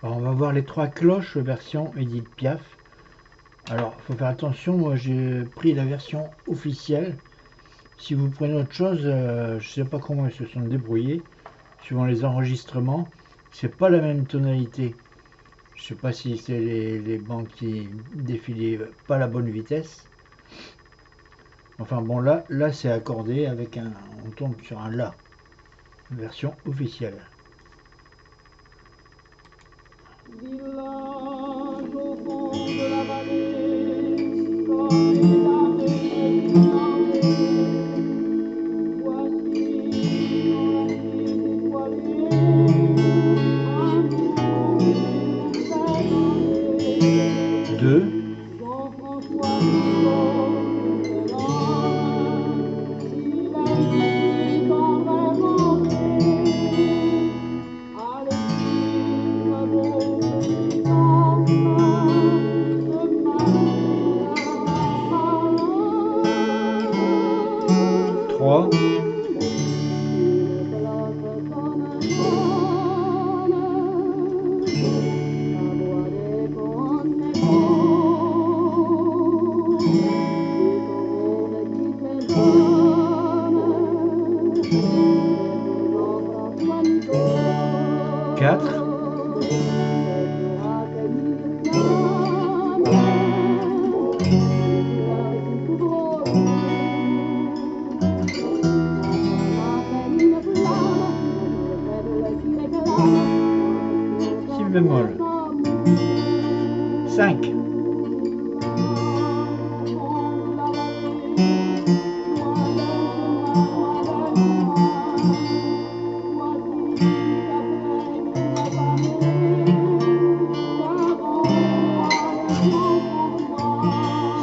Alors, on va voir les trois cloches version Edith Piaf. Alors, il faut faire attention, moi j'ai pris la version officielle. Si vous prenez autre chose, je ne sais pas comment ils se sont débrouillés, suivant les enregistrements, c'est pas la même tonalité. Je sais pas si c'est les bancs qui défilaient pas la bonne vitesse. Enfin bon, là c'est accordé avec un, on tombe sur un la, version officielle. Village au fond de la vallée, comme il avait prévu, voici dans la nuit étoilée, un jour cette année, Deux, Jean-François Picaud, quel homme, s'il a dit en rêve allez suivre vos petits enfants, ce matin trois, les cloches sonnent, la voix des cornes des corons qui s'étonnent, c'est Jean-François Picaud. quatre, si bémol, 5,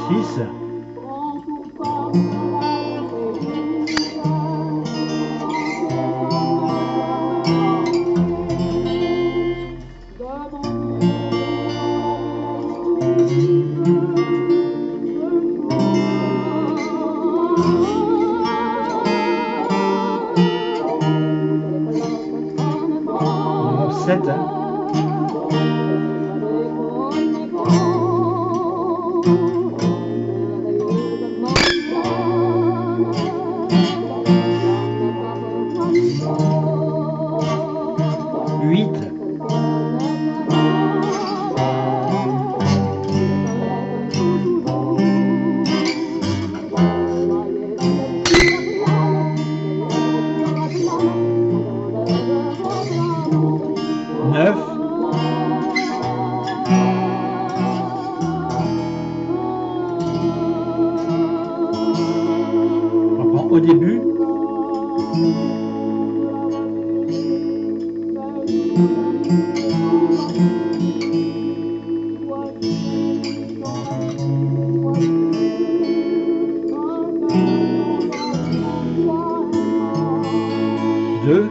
6, 7, 8, 9, on reprend au début, 2,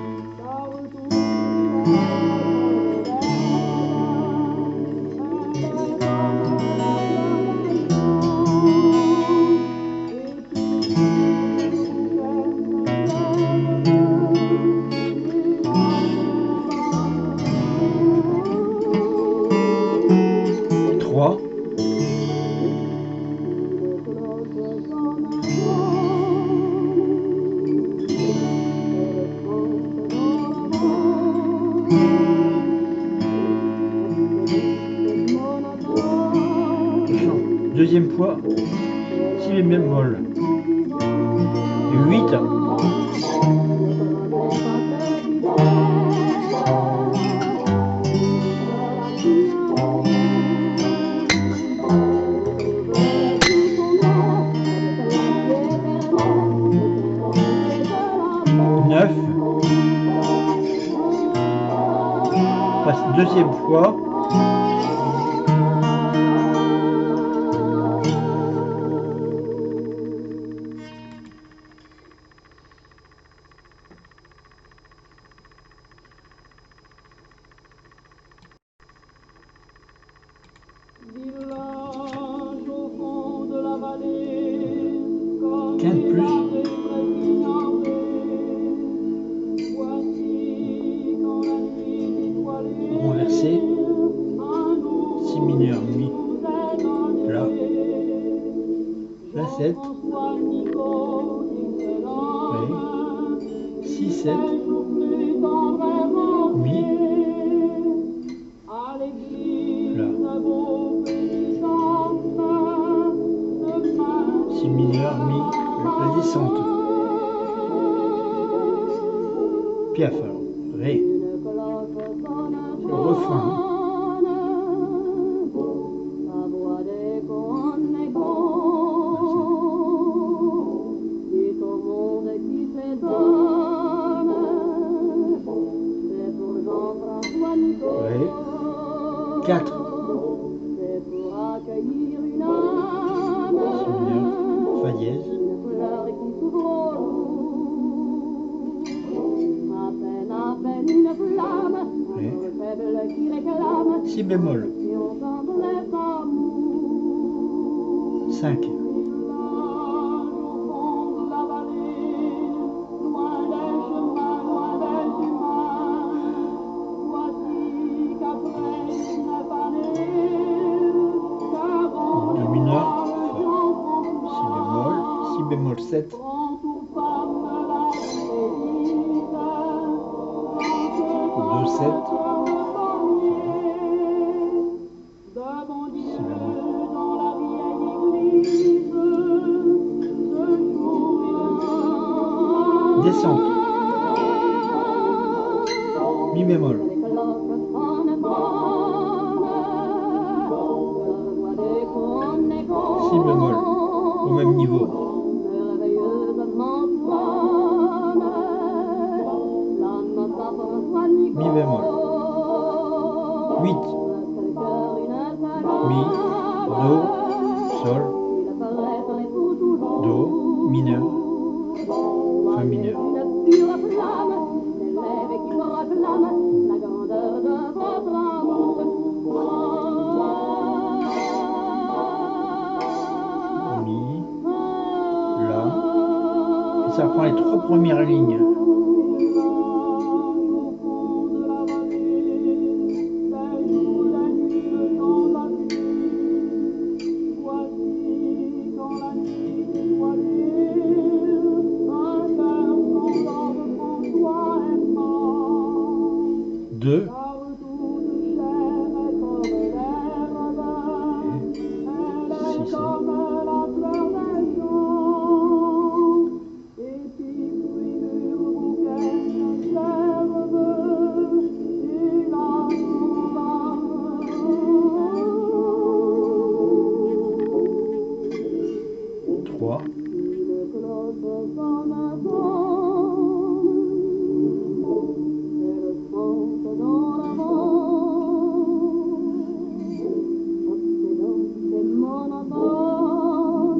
3, 2e fois, si bémol, 8, 9, passe 2e fois, Village au fond de la vallée, comme quinte il plus, avait présigné, voici dans la nuit étoilée, renversé, 7, François Nico, oui, 6, 7, plus tendrement mi, à l'église la, vos petits enfants de main. si mineur, mi, la descente, Piaf alors, ré, Une cloche sonne, le refrain, hein. sa voix déconne, dit au monde qui s'étonne, c'est pour Jean-François Nico, ré, 4, c'est pour accueillir une âme, si mineur, fa dièse, une fleur qui s'ouvre au loup, à peine une flamme, un ré, jour faible qui réclame, si bémol, si on semblait amour. 5, Village au fond de la vallée, loin des chemins, loin des humains, voici qu'après 19 années, 40 de mineur, ans, fa, si bémol, 7, prend pour femme la Élise, 2, 7, de bon si Dieu bémol, dans la vieille église, ce jour descente, mi bémol, les cloches sonnent bonnes, si bémol, au même niveau, merveilleusement bonnes, la note à François Nico, mi bémol, 8, seul cœur une mi, do, sol, il paraîtrait pour toujours. do, mineur, fa Voyez mineur, une pure flamme s'élève et qui proclame la grandeur de votre amour. mi, la, et ça prend les 3 premières lignes, deux, si, si, trois,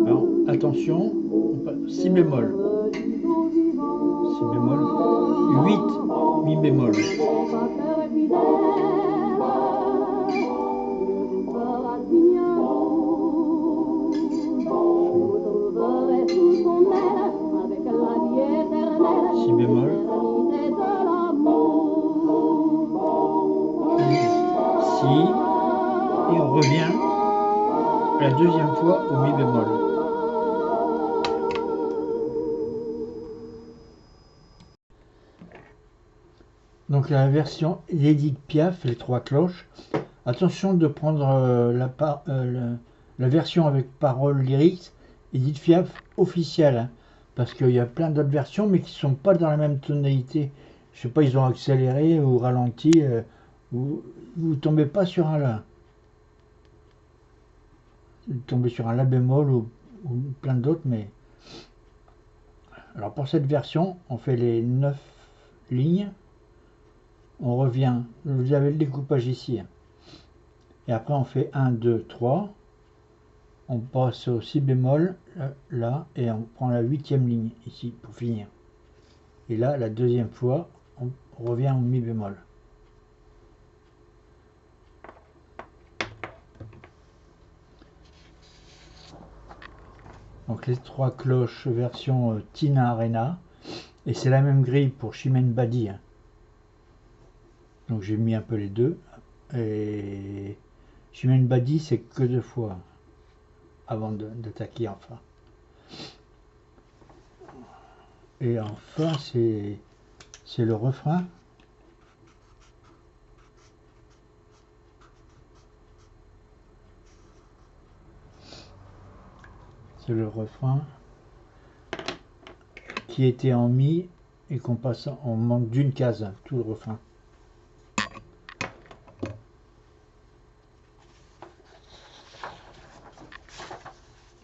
alors attention, si bémol, si bémol, 8, mi bémol, si bémol, si, et on revient la deuxième fois au mi bémol. Donc la version d'Édith Piaf, les 3 cloches. Attention de prendre la version avec paroles lyriques Édith Piaf officielle, hein, parce qu'il y a plein d'autres versions mais qui ne sont pas dans la même tonalité. Je sais pas, ils ont accéléré ou ralenti. Vous tombez pas sur un La. Vous tombez sur un La bémol ou plein d'autres, mais... Alors pour cette version, on fait les 9 lignes. On revient, vous avez le découpage ici, hein. Et après on fait 1, 2, 3, on passe au si bémol, là, et on prend la 8e ligne ici pour finir. Et là, la deuxième fois, on revient au mi bémol. Donc les 3 cloches version Tina Arena, et c'est la même grille pour Chimène Badi, hein. Donc j'ai mis un peu les deux, et Chimène Badi c'est que 2 fois avant d'attaquer enfin. Et enfin, c'est le refrain. C'est le refrain qui était en mi et qu'on passe en manque d'une case, tout le refrain.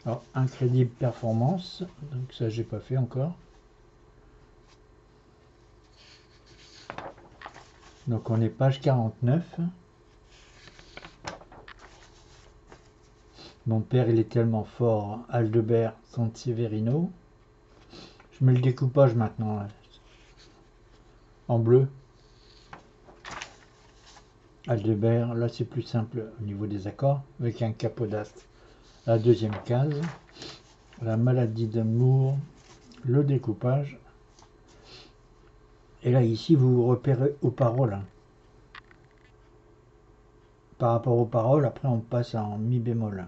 Alors, incrédible performance, donc ça j'ai pas fait encore. Donc on est page 49. Mon père il est tellement fort, Aldebert Sanseverino. Je mets le découpage maintenant là, en bleu. Aldebert, là c'est plus simple au niveau des accords, avec un capodastre. La deuxième case, la maladie d'amour, le découpage. Et là ici vous vous repérez aux paroles. Par rapport aux paroles, après on passe en mi bémol.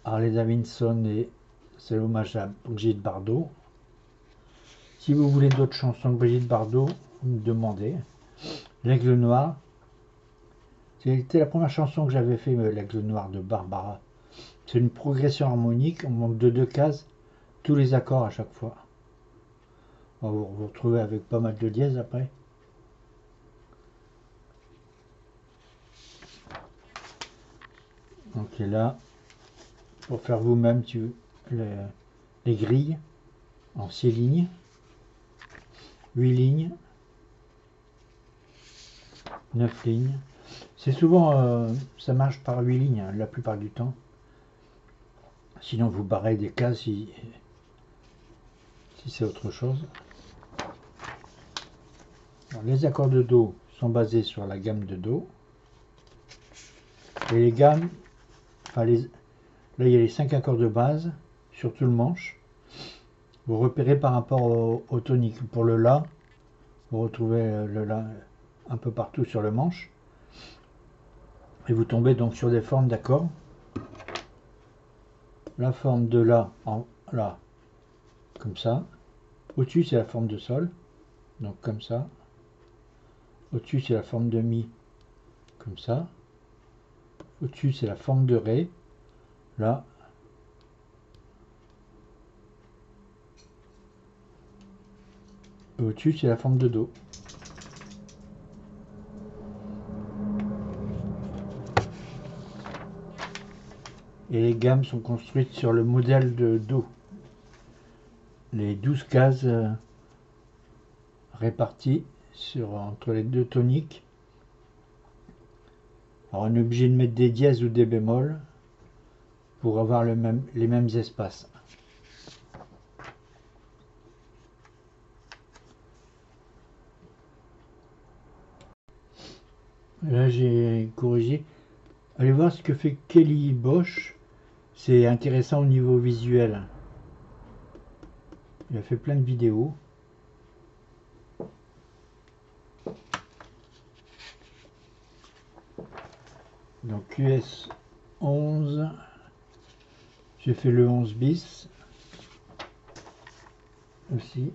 Harley Davidson et c'est l'hommage à Brigitte Bardot. Si vous voulez d'autres chansons de Brigitte Bardot, vous me demandez. L'Aigle Noir. C'était la première chanson que j'avais fait, l'Aigle Noir de Barbara. C'est une progression harmonique, on monte de 2 cases, tous les accords à chaque fois. On va vous retrouver avec pas mal de dièses après. Donc là, pour faire vous-même les grilles en 6 lignes, 8 lignes, 9 lignes. C'est souvent, ça marche par 8 lignes hein, la plupart du temps. Sinon vous barrez des cases si c'est autre chose. Alors, les accords de Do sont basés sur la gamme de Do. Et les gammes, enfin là il y a les 5 accords de base sur tout le manche. Vous repérez par rapport au tonique. Pour le La, vous retrouvez le La un peu partout sur le manche. Et vous tombez donc sur des formes d'accords. La forme de La en La, comme ça. Au-dessus c'est la forme de Sol, donc comme ça. Au-dessus c'est la forme de Mi, comme ça. Au-dessus c'est la forme de Ré, là. Au-dessus c'est la forme de Do. Et les gammes sont construites sur le modèle de Do. Les 12 cases réparties entre les deux toniques. Alors on est obligé de mettre des dièses ou des bémols pour avoir les mêmes espaces. Là j'ai corrigé. Allez voir ce que fait Kelly Bosch. C'est intéressant au niveau visuel. Il a fait plein de vidéos. Donc QS 11. J'ai fait le 11 bis aussi.